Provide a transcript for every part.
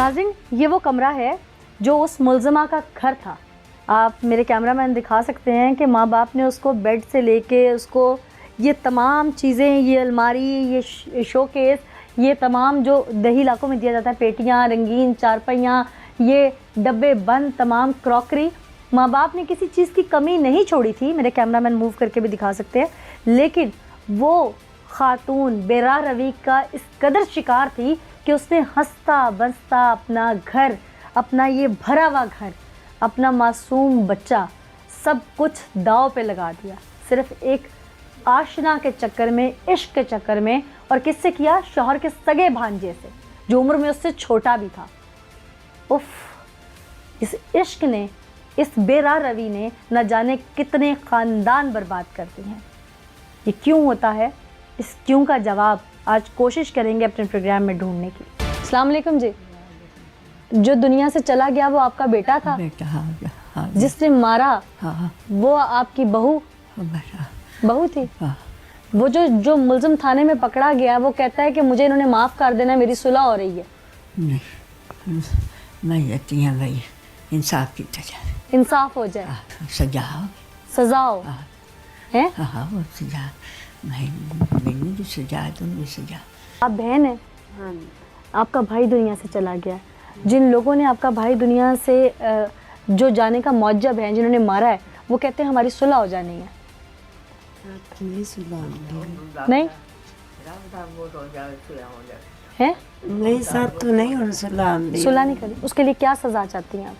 नाज़रीन, ये वो कमरा है जो उस मुलज़मा का घर था। आप मेरे कैमरामैन दिखा सकते हैं कि माँ बाप ने उसको बेड से लेके उसको ये तमाम चीज़ें, ये अलमारी, ये शोकेस, ये तमाम जो देही इलाकों में दिया जाता है, पेटियाँ, रंगीन चारपाइयाँ, ये डब्बे बंद तमाम क्रॉकरी, माँ बाप ने किसी चीज़ की कमी नहीं छोड़ी थी। मेरे कैमरामैन मूव करके भी दिखा सकते हैं। लेकिन वो खातून बेरा रवि का इस कदर शिकार थी कि उसने हंसता बसता अपना घर, अपना ये भरा हुआ घर, अपना मासूम बच्चा, सब कुछ दाव पे लगा दिया, सिर्फ एक आशना के चक्कर में, इश्क के चक्कर में। और किससे किया? शौहर के सगे भांजे से, जो उम्र में उससे छोटा भी था। उफ, इस इश्क ने, इस बेरा रवि ने न जाने कितने ख़ानदान बर्बाद कर दिए हैं। ये क्यों होता है? इस क्यों का जवाब आज कोशिश करेंगे अपने प्रोग्राम में ढूंढने की। अस्सलाम वालेकुम जी। जो दुनिया से चला गया वो आपका बेटा था? बेटा, हाँ। जिसने मारा, हाँ, वो आपकी बहू थी? हाँ। वो जो मुलजिम थाने में पकड़ा गया, वो कहता है कि मुझे इन्होंने माफ़ कर देना, मेरी सुलह हो रही है। नहीं कहती हैं भाई, इंसाफ की जाए, इंसाफ हो जाए, सजा सजा हो है। हाँ, वो सजा नहीं, मैंने भी सजा है, तुम भी सजा। आप बहन है, आपका भाई दुनिया से चला गया। जिन लोगों ने आपका भाई दुनिया से जो जाने का मौजब है, जिन्होंने मारा है, वो कहते हैं हमारी सुलह हो जानी है। नहीं है, नहीं साथ तो नहीं ਹੁਣ सुलह नहीं करी। उसके लिए क्या सजा चाहती हैं आप?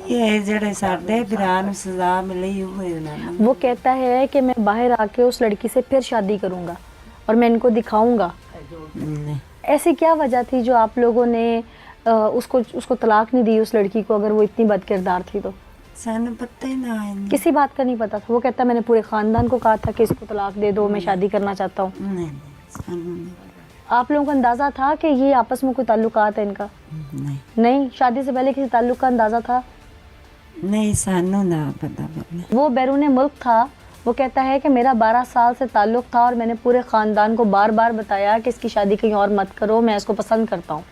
ये जड़े साडे भरा ਨੂੰ सजा मिली हुई उन्होंने। वो कहता है कि मैं बाहर आके उस लड़की से फिर शादी करूंगा और मैं इनको दिखाऊंगा। ऐसी क्या वजह थी जो आप लोगों ने उसको तलाक नहीं दी उस लड़की को, अगर वो इतनी बदकिरदार थी तो? सानू पता ही ना है। किसी बात का नहीं पता था। वो कहता मैंने पूरे खानदान को कहा था कि इसको तलाक दे दो, मैं शादी करना चाहता हूँ। नहीं, सानू नहीं। आप लोगों को अंदाजा था कि ये आपस में कोई ताल्लुकात है इनका? नहीं, शादी से पहले किसी ताल्लुक का अंदाजा था? नहीं, सानू ना पता पहले। वो बैरून मुल्क था। वो कहता है कि मेरा 12 साल से ताल्लुक था और मैंने पूरे ख़ानदान को बार बार बताया कि इसकी शादी कहीं और मत करो, मैं इसको पसंद करता हूँ।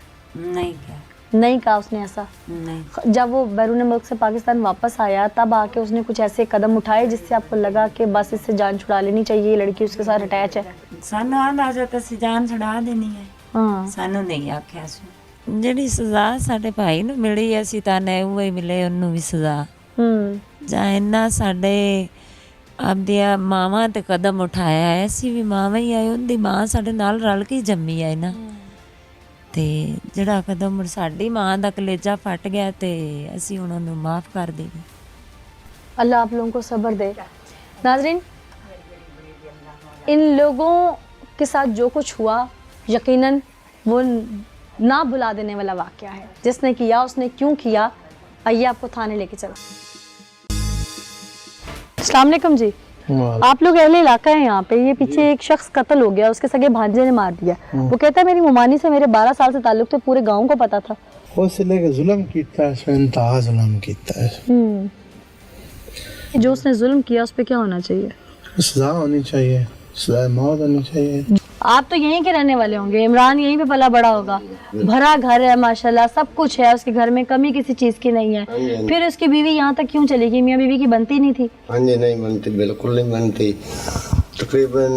नहीं कहा उसने ऐसा? नहीं। जब वो बैरून मुल्क से पाकिस्तान वापस आया, तब आके उसने कुछ ऐसे कदम उठाए जिससे आपको लगा कि बस इससे जान छुड़ा लेनी चाहिए, ये लड़की उसके साथ अटैच है? सानू अंदाजा तो सी जान छुड़ा देनी है। हाँ, सानू नहीं आख्या सी। ਜਿਹੜੀ ਸਜ਼ਾ ਸਾਡੇ ਭਾਈ ਨੂੰ ਮਿਲੀ, ਅਸੀਂ ਤਾਂ ਨੇ ਉਹ ਹੀ ਮਿਲੇ ਉਹਨੂੰ ਵੀ ਸਜ਼ਾ। ਜਾਂ ਇੰਨਾ ਸਾਡੇ ਆਪਦੀਆਂ ਮਾਵਾਂ ਤੇ ਕਦਮ ਉਠਾਇਆ ਹੈ, ਅਸੀਂ ਵੀ ਮਾਵਾਂ ਹੀ ਆਏ, ਉਹਦੀ ਮਾਂ ਸਾਡੇ ਨਾਲ ਰਲ ਕੇ ਜੰਮੀ ਹੈ ਨਾ। ਤੇ ਜਿਹੜਾ ਕਦਮ ਸਾਡੀ ਮਾਂ ਦਾ ਕਲੇਜਾ ਫਟ ਗਿਆ ਤੇ ਅਸੀਂ ਉਹਨਾਂ ਨੂੰ ਮਾਫ ਕਰ ਦੇਗੇ। अल्लाह आप लोगों को सब्र दे। नाज़रीन, इन लोगों के साथ जो कुछ हुआ यकीनन वो ना भुला देने वाला वाक़या है। जिसने किया उसने क्यों किया, आइए आपको थाने लेके चलो। अस्सलाम वालेकुम जी। आप लोग अहले इलाका है यहाँ पे। ये पीछे एक शख्स कत्ल हो गया, उसके सगे भांजे ने मार दिया। वो कहता है मेरी मुमानी से मेरे 12 साल से ताल्लुक थे, पूरे गाँव को पता था। जुल्म कीता है, इंतहा जुल्म कीता है। जो उसने जुल्म किया उस पर क्या होना चाहिए? सजा होनी चाहिए, सजा मौत होनी चाहिए। आप तो यहीं के रहने वाले होंगे, इमरान यहीं पे पला बड़ा होगा, भरा घर है माशाल्लाह, सब कुछ है उसके घर में, कमी किसी चीज की नहीं है। फिर उसकी बीवी यहाँ तक क्यों चली गई? मियाँ बीवी की बनती नहीं थी? हाँ जी, नहीं बनती, बिल्कुल नहीं बनती। तकरीबन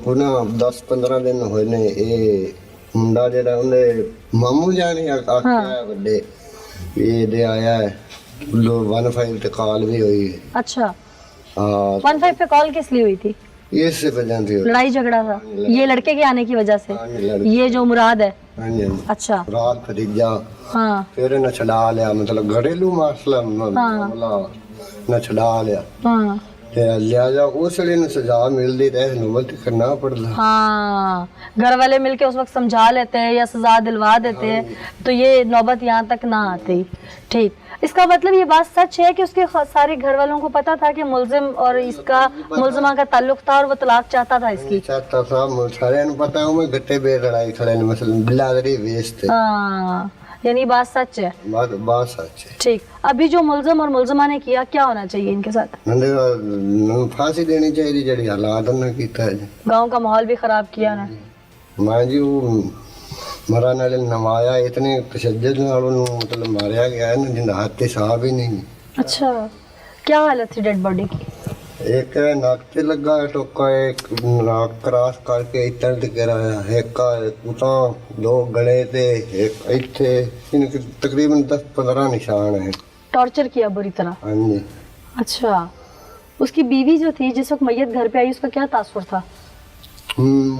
कुना 10-15 दिन होए ने ये मुंडा जेड़ा उन्हें मामू जाने आख्या है बड़े, ये दे आया है लो 15 ते कॉल भी हुई है। अच्छा, हाँ, 15 पे कॉल किस लिए हुई थी? ये से वजह थी, लड़ाई झगड़ा था ये लड़के के आने की वजह से? ये जो मुराद है? हाँ जी। अच्छा, रात भतीजा, हाँ, फिर न छड़ा लिया, मतलब घरेलू मसला मामला न छड़ा लिया। हाँ, लिया जा उस लिए न सजा मिलती है, नौबत करना पड़ता। हाँ, घर वाले मिलके उस वक्त समझा लेते हैं या सजा दिलवा देते हैं, तो ये नौबत यहाँ तक ना आती। ठीक, इसका मतलब ये बात सच है कि उसके सारे घर वालों को पता था कि मुलजिम और इसका मुलजिमा का ताल्लुक था और वो तलाक चाहता था इसकी? चाहता था, सारे पता है। मैं गट्टे पे लड़ाई खड़े मसलन बिलादरी बेचते। हाँ, यानी बात सच है। बात सच है। ठीक, अभी जो मुलजिम और मुलजिमा ने किया, क्या होना चाहिए इनके साथ? फांसी देनी चाहिए, जड़ी हालात ना कीता है। गांव का माहौल भी खराब किया ना। मां जी वो ਮਰਾਂ ਨਾਲ ਨਵਾਇਆ ਇਤਨੇ ਤਸ਼ੱਦਦ ਨਾਲ ਉਹਨੂੰ ਮਤਲਬ ਮਾਰਿਆ ਗਿਆ ਹੈ ਨਾ ਜਿੰਦਾ ਹੱਥ ਤੇ ਸਾਹ ਹੀ ਨਹੀਂ। अच्छा, क्या हालत थी डेड बॉडी की? ਇੱਕ ਨੱਕ ਤੇ ਲੱਗਾ ਟੋਕਾ, ਇੱਕ ਨੱਕ ਕਰਾਸ ਕਰਕੇ ਇੱਧਰ ਤੇ ਗਿਰਾਇਆ, ਇੱਕ ਤਾਂ ਦੋ ਗਲੇ ਤੇ ਇੱਕ ਇੱਥੇ, ਇਨਕੇ ਤਕਰੀਬਨ 10-15 ਨਿਸ਼ਾਨ ਹੈ। टॉर्चर किया बुरी तरह? हाँ जी। अच्छा, उसकी बीवी जो थी जिस वक्त मैयत घर पे आई उसका क्या तासुर था?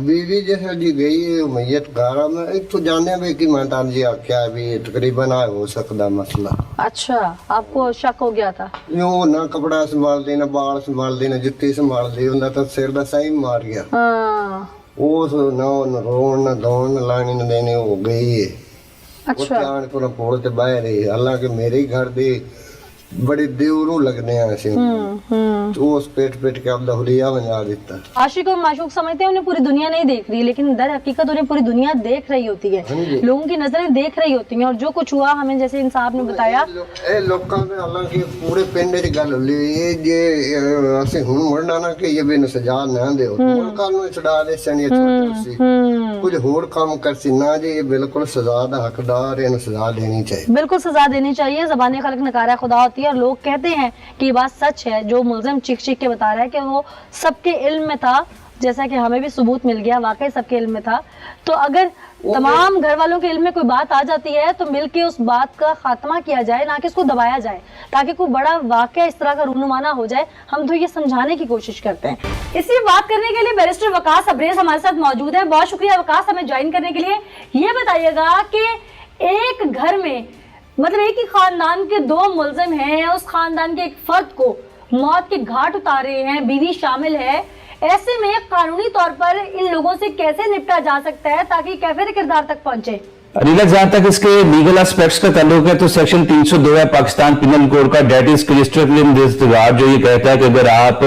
बीवी जैसे जी गई है मैयत गारा में एक तो जाने में कि मैं जी क्या भी तकरीबन आ हो सकता मसला। अच्छा, आपको शक हो गया था? यो ना कपड़ा संभाल देना, बाल संभाल देना, जुत्ती संभाल दी, उनका तो सिर दा सही मार गया। हाँ। वो ना रोन ना धोन ना लानी ना देने हो गई है। अच्छा। जान को पोल ते बाहर है, हालांकि मेरे घर दे बड़े देवरू लगने हैं ऐसे, तो उस पेट के अब दहुलिया बना देता। आशिक और माशूक समझते हैं उन्हें पूरी दुनिया नहीं देख रही, लेकिन दर हकीकत उन्हें पूरी दुनिया देख रही होती है, लोगों की नजरें देख रही होती हैं। और जो कुछ हुआ हमें जैसे इंसाफ ने बताया, ਇਹ ਲੋਕਾਂ ਦੇ ਹਾਲਾਂਕਿ ਪੂਰੇ ਪਿੰਡ 'ਚ ਗੱਲ ਹੋਈ ਇਹ ਜੇ ਅਸੀਂ ਹੁਣ ਮੁੜਨਾ ਨਾ ਕਿ ਇਹ ਵੀ ਨੂੰ ਸਜ਼ਾ ਨਾ ਦਿਓ, ਹੁਣ ਕੱਲ ਨੂੰ ਛਡਾ ਦੇ ਸਣੀ ਛੋਟੀ ਸੀ ਕੁਝ ਹੋਰ ਕੰਮ ਕਰਸੀ ਨਾ ਜੀ, ਇਹ ਬਿਲਕੁਲ ਸਜ਼ਾ ਦਾ ਹੱਕਦਾਰ, ਇਹਨੂੰ ਸਜ਼ਾ ਦੇਣੀ ਚਾਹੀਦੀ। बिल्कुल सजा देनी चाहिए। ज़बान खल्क नकारा खुदा होती है, और लोग कहते हैं कि ये बात सच है जो मुलजिम चीख के बता रहा है कि वो सबके इल्म में था, जैसा कि हमें भी सबूत मिल गया वाकई सबके इल्म में था। तो अगर तमाम घर वालों के इल्म में कोई बात आ जाती है तो मिलके उस बात का खात्मा किया जाए, ना कि इसको दबाया जाए, ताकि कोई बड़ा वाकया इस तरह का रूनुमाना हो जाए। हम तो ये समझाने की कोशिश करते हैं। इसी बात करने के लिए बैरिस्टर वकास अब्रेज हमारे साथ मौजूद है। बहुत शुक्रिया वकास हमें ज्वाइन करने के लिए। ये बताइएगा कि एक घर में मतलब एक ही खानदान के दो मुलजिम हैं, उस खानदान के एक फर्द को मौत के घाट उतारे हैं, बीवी शामिल है, ऐसे में कानूनी तौर पर इन लोगों से कैसे निपटा जा सकता है ताकि कैफिर किरदार तक पहुंचे? रीला, जहाँ तक इसके लीगल एस्पेक्ट्स का ताल्लुक है तो सेक्शन 302 है पाकिस्तान पिनल कोड का, that is crystal in this regard, जो ये कहता है कि अगर आप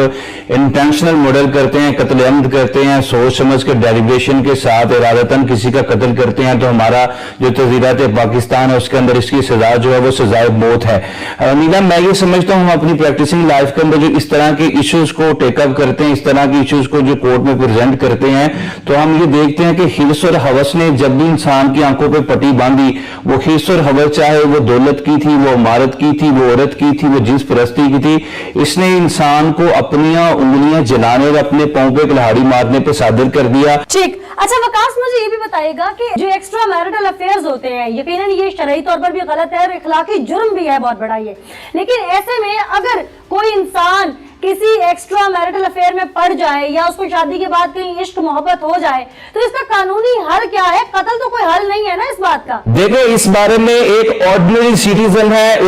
इंटेंशनल मर्डर करते हैं, कत्ल अमद करते हैं, सोच समझ के डेलिब्रेशन के साथ इरादतन किसी का कत्ल करते हैं, तो हमारा जो तज़ीरात पाकिस्तान है उसके अंदर इसकी सजा जो है वो सजाए मौत है। नीला, मैं ये समझता हूँ हम अपनी प्रैक्टिसिंग लाइफ के अंदर जो इस तरह के इश्यूज को टेकअप करते हैं, इस तरह के इश्यूज को जो कोर्ट में प्रेजेंट करते हैं, तो हम ये देखते हैं कि हिर्स और हवस ने जब भी इंसान की आंखों पट्टी बांधी, वो हिर्स और हवस चाहे वो दौलत की थी, वो इमारत की थी, वो औरत की थी, वो जिस परस्ती की थी, इसने इंसान को अपनी उंगलियां जलाने और अपने पांव पे कुल्हाड़ी मारने पे सादिर कर दिया। ठीक। अच्छा वकास, मुझे ये भी बताइएगा कि जो एक्स्ट्रा मैरिटल अफेयर्स होते हैं, यकीनन ये शरई तौर पर भी गलत है और इखलाकी जुर्म भी है बहुत बड़ा ये, लेकिन ऐसे में अगर कोई इंसान किसी एक्स्ट्रा मैरिटल अफेयर में पड़ जाए या उसको शादी के बाद कहीं इश्क मोहब्बत हो जाए तो इसका कानूनी हल क्या है? कत्ल तो कोई हल नहीं है ना इस बात का। देखो, इस बारे में एक ऑर्डिनरी सिटीजन है